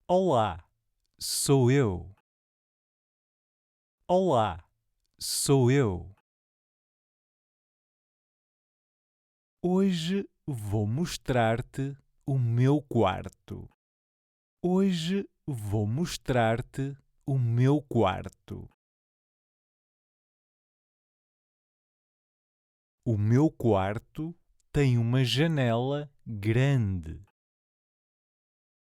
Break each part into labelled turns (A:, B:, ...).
A: Olá, sou eu. Olá, sou eu. Hoje vou mostrar-te o meu quarto. Hoje vou mostrar-te o meu quarto. O meu quarto tem uma janela grande.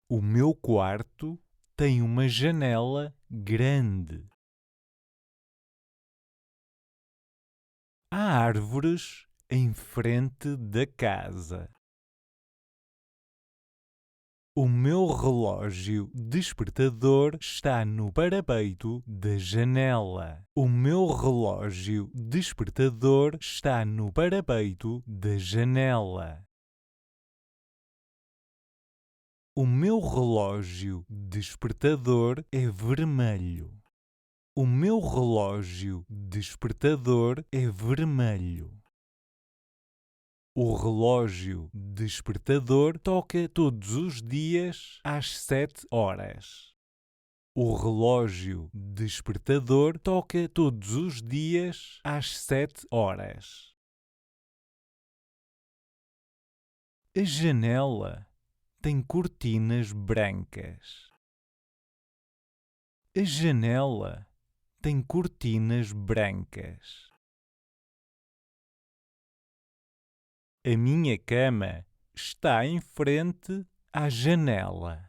A: O meu quarto tem uma janela grande. Há árvores em frente da casa. O meu relógio despertador está no parapeito da janela. O meu relógio despertador está no parapeito da janela. O meu relógio despertador é vermelho. O meu relógio despertador é vermelho. O relógio despertador toca todos os dias às 7 horas. O relógio despertador toca todos os dias às 7 horas. A janela tem cortinas brancas. A janela tem cortinas brancas. A minha cama está em frente à janela.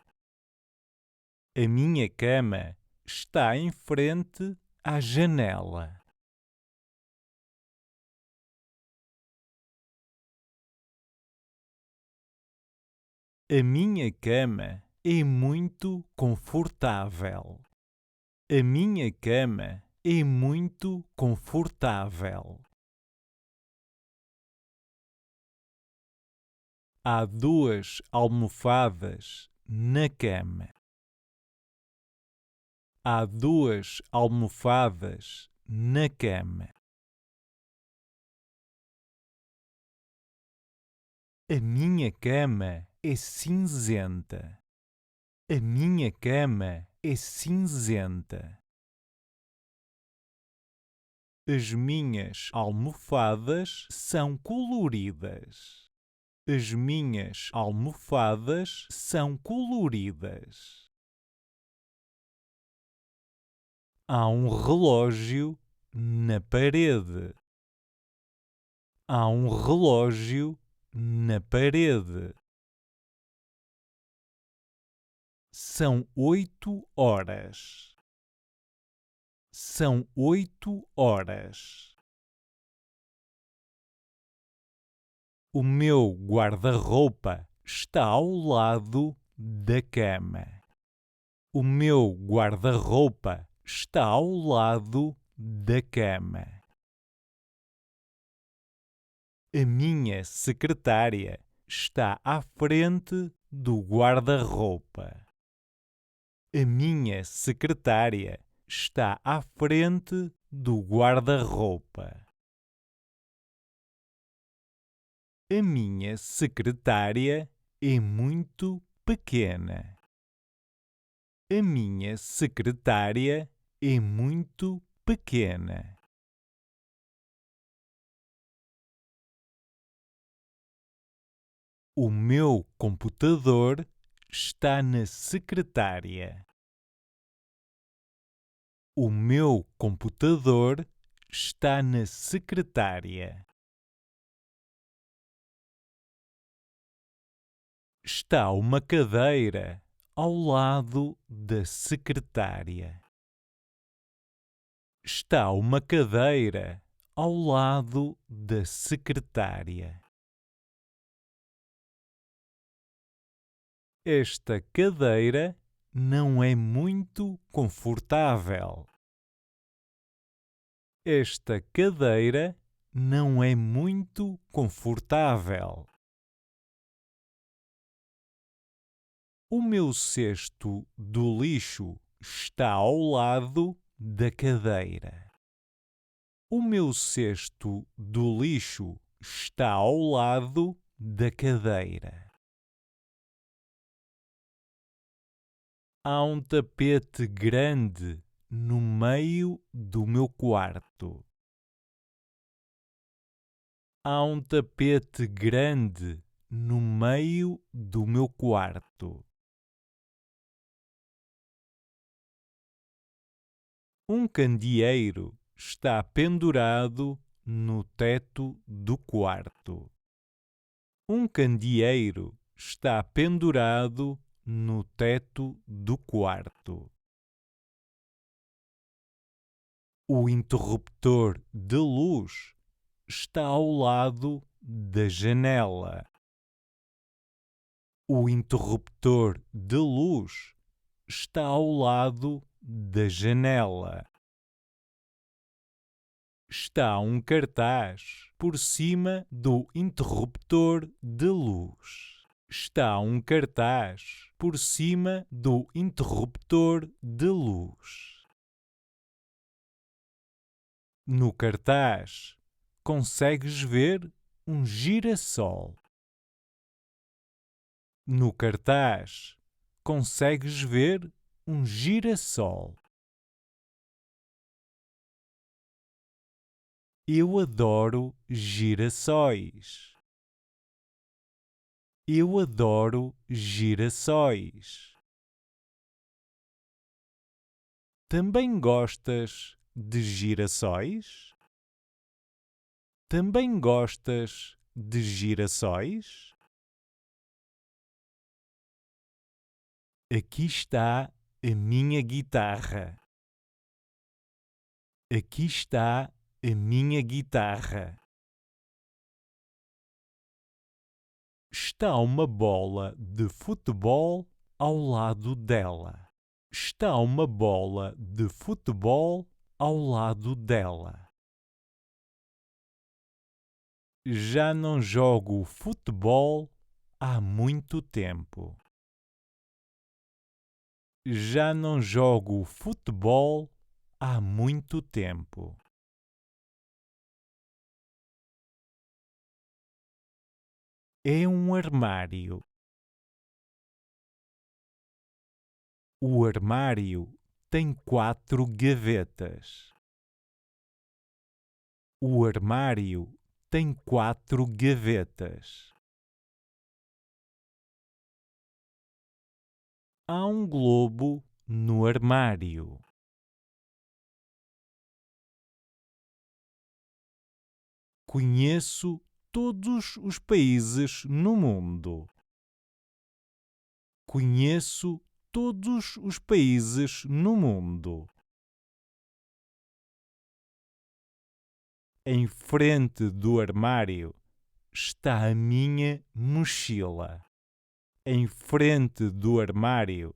A: A minha cama está em frente à janela. A minha cama é muito confortável. A minha cama é muito confortável. Há duas almofadas na cama. Há duas almofadas na cama. A minha cama é cinzenta. A minha cama é cinzenta. As minhas almofadas são coloridas. As minhas almofadas são coloridas. Há um relógio na parede. Há um relógio na parede. São 8 horas. São 8 horas. O meu guarda-roupa está ao lado da cama. O meu guarda-roupa está ao lado da cama. A minha secretária está à frente do guarda-roupa. A minha secretária está à frente do guarda-roupa. A minha secretária é muito pequena. A minha secretária é muito pequena. O meu computador está na secretária. O meu computador está na secretária. Está uma cadeira ao lado da secretária. Está uma cadeira ao lado da secretária. Esta cadeira não é muito confortável. Esta cadeira não é muito confortável. O meu cesto do lixo está ao lado da cadeira. O meu cesto do lixo está ao lado da cadeira. Há um tapete grande no meio do meu quarto. Há um tapete grande no meio do meu quarto. Um candeeiro está pendurado no teto do quarto. Um candeeiro está pendurado no teto do quarto. O interruptor de luz está ao lado da janela. O interruptor de luz está ao lado da janela. Está um cartaz por cima do interruptor de luz. Está um cartaz por cima do interruptor de luz. No cartaz, consegues ver um girassol. No cartaz, consegues ver um girassol. Eu adoro girassóis. Eu adoro girassóis. Também gostas de girassóis? Também gostas de girassóis? Aqui está a minha guitarra. Aqui está a minha guitarra. Está uma bola de futebol ao lado dela. Está uma bola de futebol ao lado dela. Já não jogo futebol há muito tempo. Já não jogo futebol há muito tempo. É um armário. O armário tem 4 gavetas. O armário tem 4 gavetas. Há um globo no armário. Conheço todos os países no mundo. Conheço todos os países no mundo. Em frente do armário está a minha mochila. Em frente do armário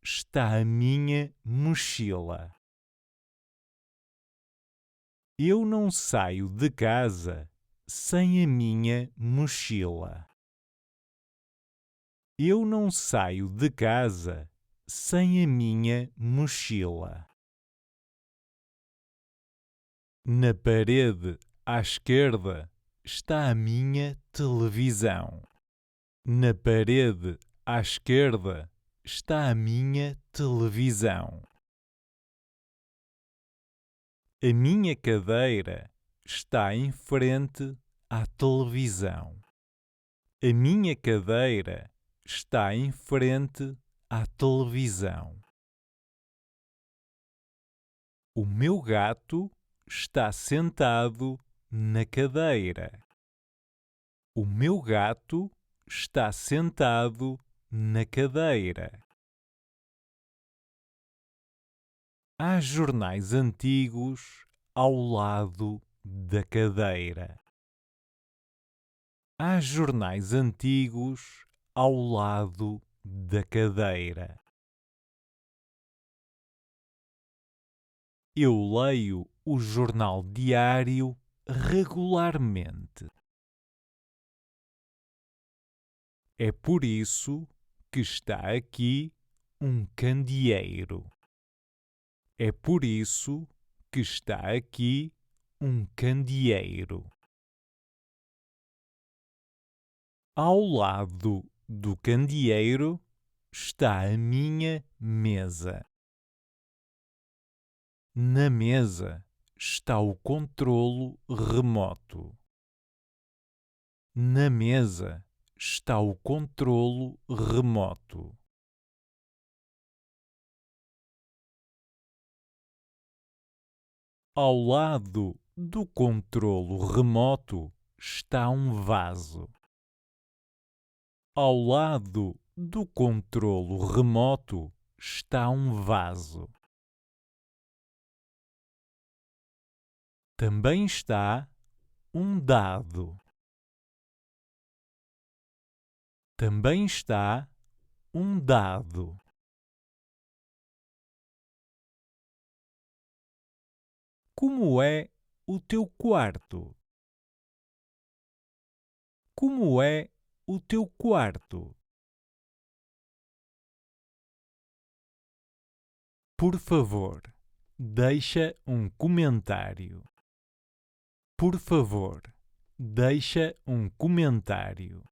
A: está a minha mochila. Eu não saio de casa sem a minha mochila. Eu não saio de casa sem a minha mochila. Na parede à esquerda está a minha televisão. Na parede à esquerda está a minha televisão. A minha cadeira está em frente à televisão. A minha cadeira está em frente à televisão. O meu gato está sentado na cadeira. O meu gato está sentado na cadeira. Há jornais antigos ao lado da cadeira. Há jornais antigos ao lado da cadeira. Eu leio o jornal diário regularmente. É por isso que está aqui um candeeiro. É por isso que está aqui um candeeiro. Ao lado do candeeiro está a minha mesa. Na mesa está o controlo remoto. Na mesa está o controlo remoto. Ao lado do controlo remoto está um vaso. Ao lado do controlo remoto está um vaso. Também está um dado. Também está um dado. Como é o teu quarto? Como é o teu quarto? Por favor, deixa um comentário. Por favor, deixa um comentário.